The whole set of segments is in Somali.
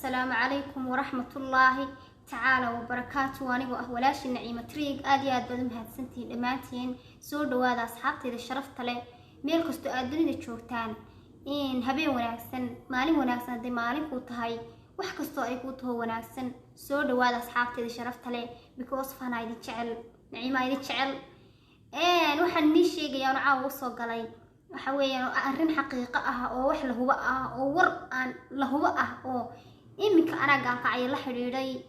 السلام عليكم ورحمة الله تعالى وبركاته. وأنا ولاش النعيمة تريق آديات بدم هالسنتين دماتين سود وهذا أصحابتي إذا شرفت له ميل كستو أدري تشوفتان إن هبي وناكسن مالي وناكسن دي مالي كوتهاي وحكستو أي كوته وناكسن سود وهذا أصحابتي إذا شرفت له بكوصف أنا إذا تشعل نعيمة إذا تشعل وحن نشي جيان عاوصو قلي وحويان أرين حقيقة أو وح له أو ورق له أو إمك أنا قال كعي لحريري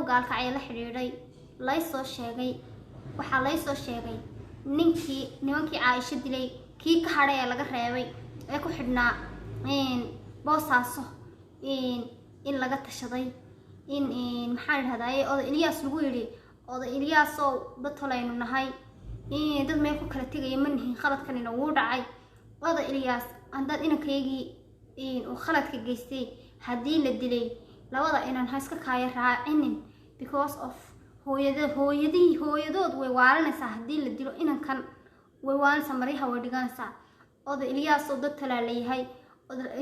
قال كعي لحريري ليسو شيء وحليسو شيء نمكي عايشة دلي كي كحرية لقى رأوي أكو حدنا بوساسو إن لقى تشضي إن محل هذا أو إلياس الويري أو إلياس أو بطلين النهاي dad meel ku kala tagay manhi khaladkan inuu wuu dhacay wada Ilyas andad inanka yagi oo khaladka geystay hadii la dilay labada inan hayska kaaya raacinin because of hooyadood way waalanaysaa hadii la dilo inankan way waalanaysaa mariha way dhiganaysaa wada Ilyas oo dad talaalay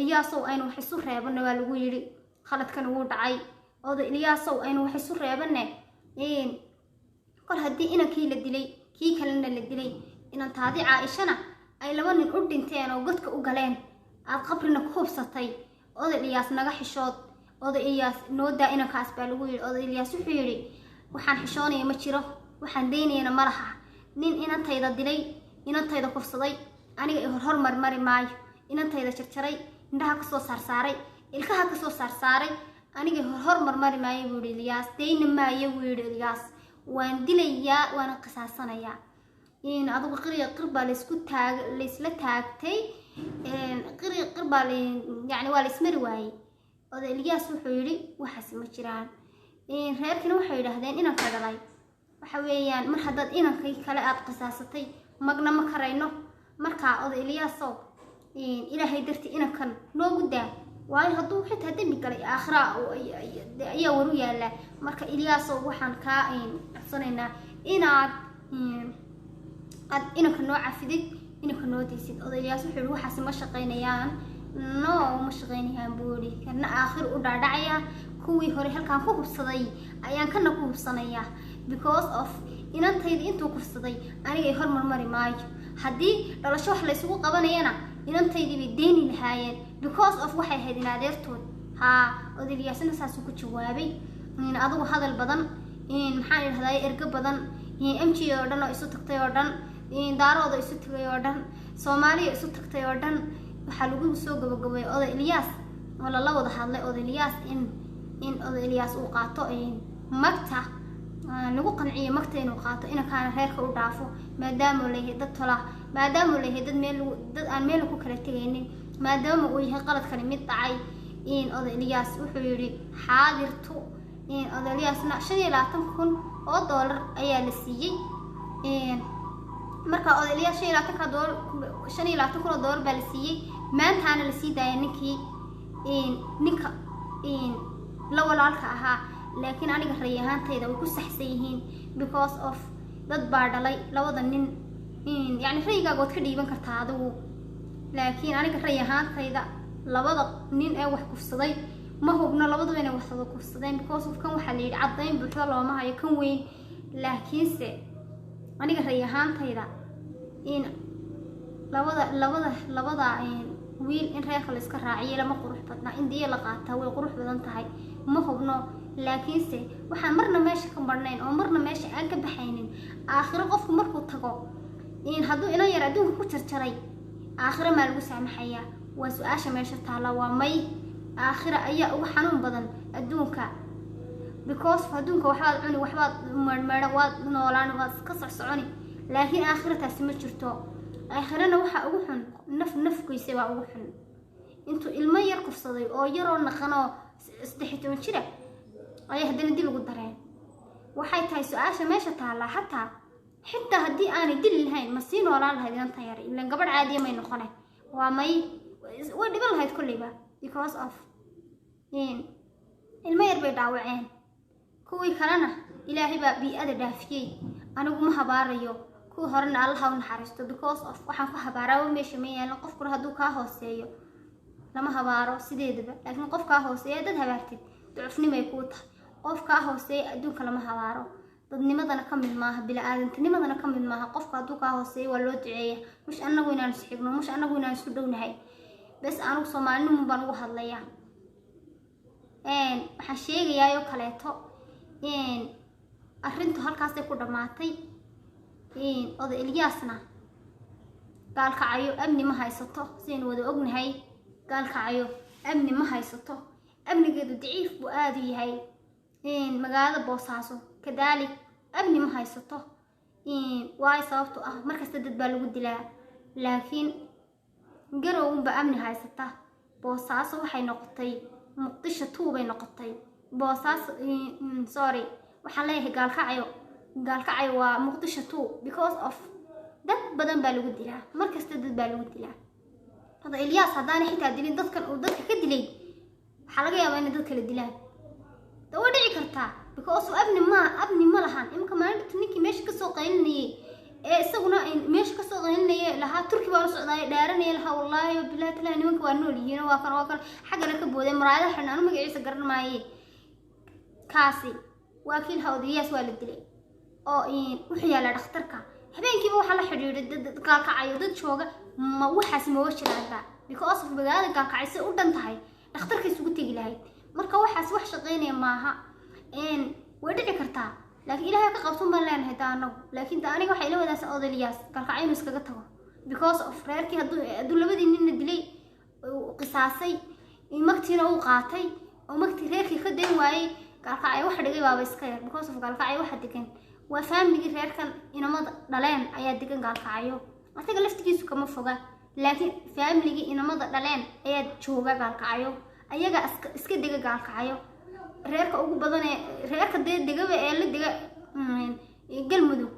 Ilyas oo aynu wax isu reebana waa lagu yiri khaladkan wuu dhacay wada Ilyas oo aynu wax isu reebana kol hadii inankii la dilay kii kalena la dilay inaan taadi Caaishana ay laba nin u dhinteen oo godka u galeen aad qabrina ku hubsatay oday Ilyas naga xishood oday Ilyas nooda inankaas baa lagu yiri oday Ilyas wuxuu yiri waxaan xishoonaya ma jiro waxaan deynayna malaha nin inantayda dilay inantayda kufsaday aniga hormar mari maayo inantayda jarjaray indhaha ka soo saarsaaray ilkaha ka soo saarsaaray aniga hormar mari maayo buu Ilyas deyna maayo buu Ilyas وان دليا وانا قصاصنا يا إن أضو قرية قربة لسكو تاج لسلا تاجتي قرية قربة يعني والاسمر واي هذا الياس وحيري وحسم الجيران إن غير كانوا حيري هذين إنا كذاي وحويان من حدد إنا كي كلاء قصاصتي مجنا مكرينه مركع هذا الياسو إن إلى هيدرتي إنا كان لو قدام واي هدو حتى هدمي كلي آخرة أو أي ورويا لا مركا إلياس وحن كائن صنينا إنا كنوع عفدك إنا كنوع تيسيد أو إلياس وحلو حسب مشقينيان مشقينيان بوري كنا آخر أودع دعيا كوي هوري هل كان كوب صدي أيان كنا كوب صنيا because of إن أنت إنتو كوب صدي أنا يهر مرمري ماي حدي لو شوح ليسوق قبنينا إن أنت بديني نهاية because of waxay ahayd inaadeertood odilyaasna saas ku jawaabay in adigu hadal badan in maxaan ilaahay erga badan in MG oo dhan oo isu tagtay oo dhan in daarooda isu tagay oo dhan Soomaaliya isu tagtay oo dhan waxa lagu soo gabagabay oday Ilyas wala la wada hadlay oday Ilyas in oday Ilyas uu qaato magta lagu qanciyo magta inuu qaato in kaan reerka u dhaafo maadaama leeyahay dad tola maadaama leeyahay dad aan meel ku kala tagaynin maadaama uu yahay qalad kale mid dhacay in oday Ilyas wuxuu yiri xaadirtu in oday Ilyasna $25,000 ayaa la siiyay marka oday Ilyas $25,000 baa la siiyay maantaana la sii daayay ninka la walaalka ahaa laakiin aniga rayahaantayda way ku saxsan yihiin because of dad baa dhalay labada nin yani rayigaaga waad ka dhiiban kartaa adigu laakiin aniga rayahaantayda labada nin ee wax kufsaday ma hubna labadaba inay wax wada kufsadeen because of kan waxa la yiri cadayn buuxda looma hayo kan weyn laakiinse aniga rayahaantayda in labada wiil in reerka la iska raaciyo lama qurux badna in diya la qaataa way qurux badan tahay ma hubno laakiinse waxaan marna meesha ka marnayn oo marna meesha aan ka baxaynin aakhiro qofku markuu tago in hadduu ina yar adduunka ku jarjaray aakhiro ma lagu saamaxaya waa su'aasha meesha taala waa may aakhiro ayaa ugu xanuun badan adduunka because adduunka waxaad cuni waxbaad marmara waad noolaan waad ka socsoconi laakiin aakhiro taasi ma jirto aakhirana waxa ugu xun nafkiisa waa ugu xun intuu ilmo yar kufsaday oo yaroo naqano 13 jira ay hadana dil ugu dareen waxay tahay su'aasha meesha taala حتى هدي أنا دل هاي مسين ولا لها دي أنت ياري لأن قبل عادية ما ينقنه وماي ودي بالله هاي كل بقى because of المير بيدعوعين كوي كلنا إلهي بقى بيأدي دافيي أنا قوم هباريو كو هرنا الله ونحرسته because of وحن كو هبارو مش مية لقف كره دوكا هوسيو lama habaaro sideedaba laakiin qofka hooseeya dad habaartid ducufnimay ku tahay qofka hooseeya adduunka lama habaaro dadnimadana ka mid maaha bila'aadantinimadana ka mid maaha qofka hadduu ka hooseeya waa loo duceeya mush annagu inaan isxigno mush annagu inaan isku dhownahay bas anigu Soomaalinimu baan ugu hadlayaa waxaan sheegayaa oo kaleeto arrintu halkaas ay ku dhamaatay oday Ilyasna gaalkacayo amni ma haysato sideen wada ognahay gaalkacayo amni ma haysato amnigeedu daciif buu aad u yahay magaalada Boosaaso kadalik amni ma haysato waay sababtu ah markasta dad baa lagu dilaa laakiin garowba amni haysata Boosaaso waxay noqotay Muqdisho 2 bay noqotay Boosaaso sorry waxaan leeyahay gaalkacayo waa Muqdisho 2 because of dad badan baa lagu dilaa markasta dad baa lagu dilaa hada Ilyas hadaan xitaa dilin dadkan oo dadka ka dilay waxa laga yaabaa in dad kala dilaan tawa dhici kartaa because abni ma lahan imka maalinta ninkii meesha ka soo qaylinayay isaguna meesha ka soo qaylinayay laha Turki baa socdaay dhaaranay laha wallahi billahi taala nimanka waa nool yihiin waa kan xagga ka booday maraayada xirnaan magaciisa garan maaye kaasi wakiil Ilyas waa la dilay oo wuxuu yaala dhakhtarka habeenkiiba waxa la xiriiray dad gaalkacayo dad jooga ma waxaas ma wajiraada because of magaalada gaalkacayse u dhan tahay dhakhtarka isugu tagi lahayd marka waxaas wax shaqeynaya maaha way dhici kartaa laakiin ilaahay ka qabsan baan leenahay taano laakiin aniga waxa ila wadaas oday Ilyas gaalkacayno iskaga tago because of reerkii haduu labadii nin dilay qisaasay magtiina uu qaatay oo magtii reerkii ka dayn waayay gaalkacay wax dhigay baaba iska yar because of gaalkacay waxa degan waa family reerkan inamada dhaleen ayaa degan gaalkacayo asaga laftigiisu kama foga laakiin family inamada dhaleen ayaa jooga gaalkacayo ayaga iska dega gaalkacayo reerka ugu badan ee reerka degaba ee la dega galmudug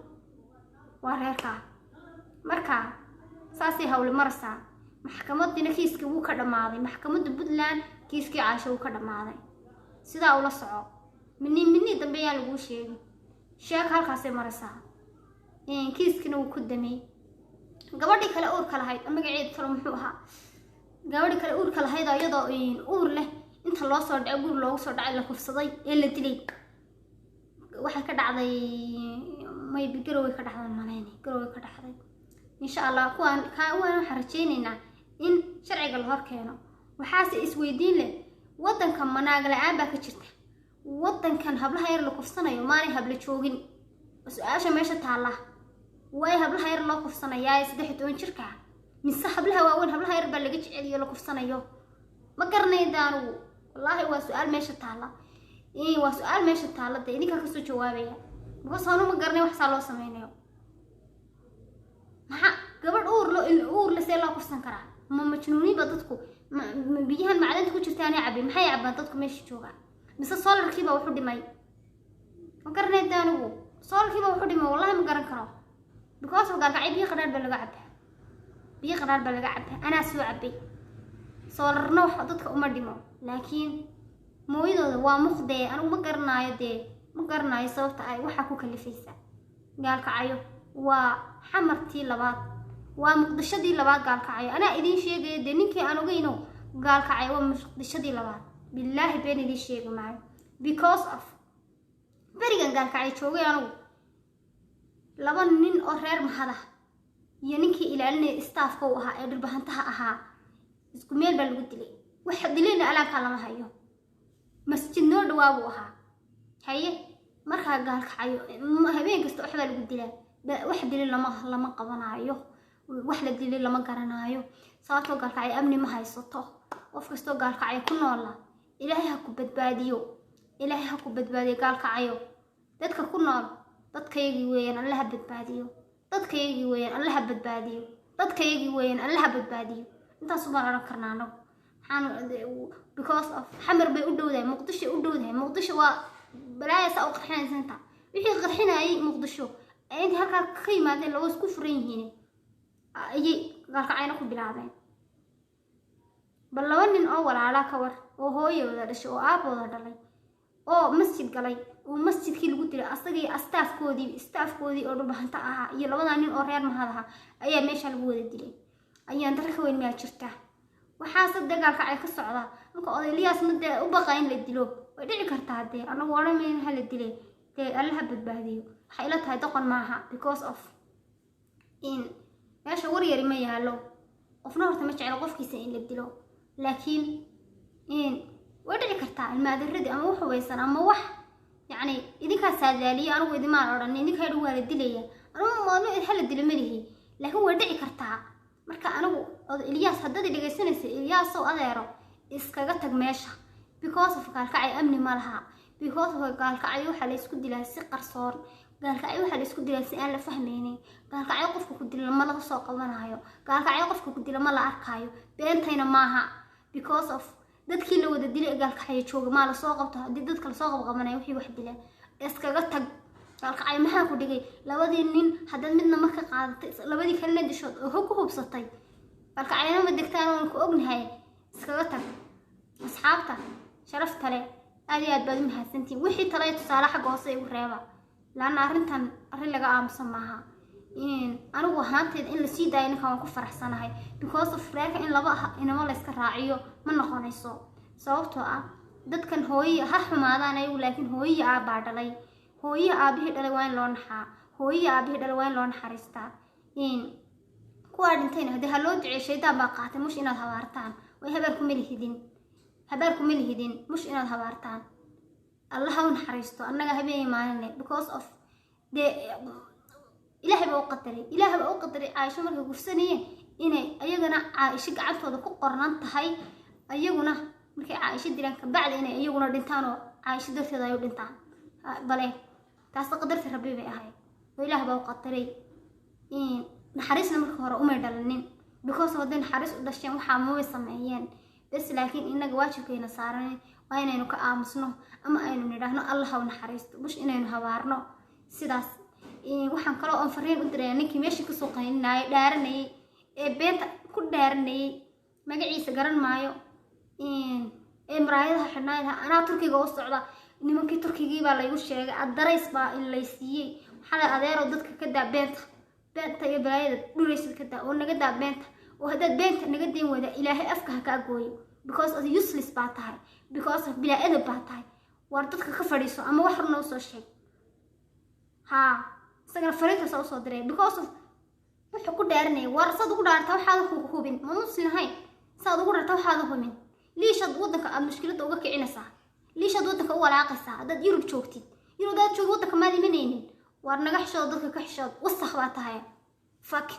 waa reerka marka saasay hawl marsa maxkamadina kiiska uu ka dhamaaday maxkamadda Puntland kiiskii Caasho uu ka dhamaaday sida uu la soco minni dambe yaa lagu sheegay sheek halkaas ay maraysaa kiiskina uu ku damay gabadhii kale uurka lahayd magaceedu talo muxuu ahaa gabadhii kale uurka lahayd iyadoo uur leh inta loo soo dhacay guri loogu soo dhacay la kufsaday ee la dilay waxa ka dhacday may bigarow ka dhacday malayni garow ka dhacday insha Allah kuwan waxa rajaynaynaa in sharciga la hor keeno waxaas isweydiin leh wadanka manaag la'aan baa ka jirta wadankan hablaha yar la kufsanayo maanay habla joogin su'aasha meesha taala way hablaha yar loo kufsanayaa 13 jirka mise hablaha waaweyn hablaha yar baa laga jeceliyo la kufsanayo ma garanaydaan wallahi waa su'aal meesha taala waa su'aal meesha taala idinka ka soo jawaabaya because aanu ma garanay wax loo sameeyo maxa gabadh uur la see loo kufsan karaa ma majnuuni ba dadku biyahan macdanta ku jirtaan cabi maxay cabaan dadku meesha jooga mise solarkiiba wuxuu dhimay ma garanaydaan solarkiiba wuxuu dhimay wallahi ma garan karo because of gaalkacay biyo qaraar baa laga cabaa ana soo cabay solarna wax dadka uma dhimo laakiin mooyadooda waa muqdee anigu ma garanayo sababta ay waxa ku kalifaysa gaalkacayo waa xamartii labaad waa muqdishadii labaad gaalkacayo ana idin sheegay ninkii aan ogeyno gaalkacayo waa muqdishadii labaad billahi been idin sheegay maayo because of barigan gaalkacayo joogay anigu laba nin oo reer mahada iyo ninkii ilaalinay staffka uu ahaa ee dhirbahantaha ahaa isku meel baa lagu dilay waxa dilayna alaabka lama hayo masjid noo dhawaab uu ahaa haye marka gaalkacayo habeen kasta wax baa lagu dilaa wax dilay lama qabanayo wax la dilay lama garanayo sababtoo gaalkacayo amni ma haysato qof kasto gaalkacayo ku nool ilaahay ha ku badbaadiyo gaalkacayo dadka ku nool dadkaygii weeyaan Allah ha badbaadiyo dadkaygii weeyaan Allah ha badbaadiyo dadkaygii weeyaan Allah ha badbaadiyo intaas uma oran karnaa anagu because of xamar bay u dhowdahay muqdisho waa balaayasa oo qarxinaysa wixii qarxinayay muqdisho intii halka ka yimaadeen loo isku furan yihiin ayay gaalkacayna ku bilaabeen bal laba nin oo walaala ka war oo hooyadooda dhashay oo aabooda dhalay oo masjid galay oo masjidkii lagu dilay asagii staafkoodii oo dhubahanta ahaa iyo labada nin oo reer mahadaha ayaa meesha lagu wada dilay ayaan darka weyn ma jirta waxaas dagaalka ay ka socda marka oday Ilyas mid u baqay in la dilo way dhici kartaa hadee anagu warameyn hal dilay ee Allah badbaadiyo waxay ila tahay doqon maaha because of in meesha war yari ma yaalo qofna horta ma jecel qofkiisa in la dilo laakiin in way dhici kartaa ilmaadarradi ama wax weysan ama wax يعني إذا كان سادالي أنا وإذا ما أراني إذا كان هو الدلية أنا ما أنا إذا حل الدلية ملهي لكن هو دعي كرتها مركا أنا إلياس هدد اللي جالسين إلياس وأنا يرى إسكاجتك ماشى because of قال كعي أمني مالها because of قال كعي وحلا يسكت دلها سقر صار قال كعي وحلا يسكت دلها سئل فهميني قال كعي وقف كد لما لا ساق وانا هايو قال كعي وقف كد لما لا أركايو بينتين معها because of dadkii la wada dilay galka xay jooga ma la soo qabto hadii dadka la soo qabqabanay wixii wax dilay iskaga tag galka ay maxaa ku dhigay labadii nin hadad midna marka qaadatay labadii kalena dishood oo ku hubsatay galka ayna ma digtaan oo ku ognahay iskaga tag asxaabta sharafta leh aad iyo aad baad u mahadsantiin wixii talay tusaale xaq hoose igu reeba laana arrintan arrin laga aamusan maaha in anigu ahaanteed in la sii daayo ninkan waan ku faraxsanahay because of reerka in laba inama la iska raaciyo ma noqonayso sababtoo ah dadkan hooyo ha xumaadaan ay laakiin hooyo aabaa dhalay hooyo aabihii dhalay waa in loo naxaa hooyo aabihii dhalay waa in loo naxariistaa in kuwa dhintayna hadii ha loo duceeyo shaydaan baa qaatay mush inaad habaartaan way habaar ku melihidin mush inaad habaartaan Allah ha u naxariisto annaga habeen imaanay because of the إلهي بقى قدري عايشة مركي قفسانية إني أيقنا عايشة قعدت وذا قرنان تهي أيقنا مركي عايشة دي لانك بعد إني أيقنا دينتانو عايشة درتي ذا يودينتان بلي تاستا قدرت ربي بي هاي وإلهي بقى قدري إن نحرسنا مركي هورا أمي دالنين بكوس ودين نحرس وداشتين وحاموي سمعيين بس لكن إنا قواتشو كينا سارني وإنا إنو كآمسنو أما إنو ندهنو الله ونحرستو مش إنا إنو هوارنو سيداس waxaan kala oo fariin u diray ninkii meeshii ka soo qaynay dhaaranay ee beenta ku dhaaranay magaciisa garan maayo maraayadaha xidhnaayda anaa turkiga u socda nimankii turkigii baa la igu sheegay adarays baa in la siiyay waxa adeero dadka ka daa beenta iyo balaayada dhuraysid ka daa oo naga daa beenta oo hadda beenta naga deen wada ilaahay afka ka gooyo because of useless baa tahay because of bilaa'ada baa tahay war dadka ka fadhiiso ama wax run oo soo sheeg ha سجل فريق سوسو دري because of wuxuu ku dhaaranay war sad ugu dhaarta waxaad ku hubin ma muslimahay sad ugu dhaarta waxaad hubin liishad wadanka aad mushkilada uga kicinaysaa liishad wadanka u walaaqaysaa dad Yurub joogtid Yurub dad joog wadanka ma diminaynin war naga xishood dadka ka xishood wasakh baa tahay fuck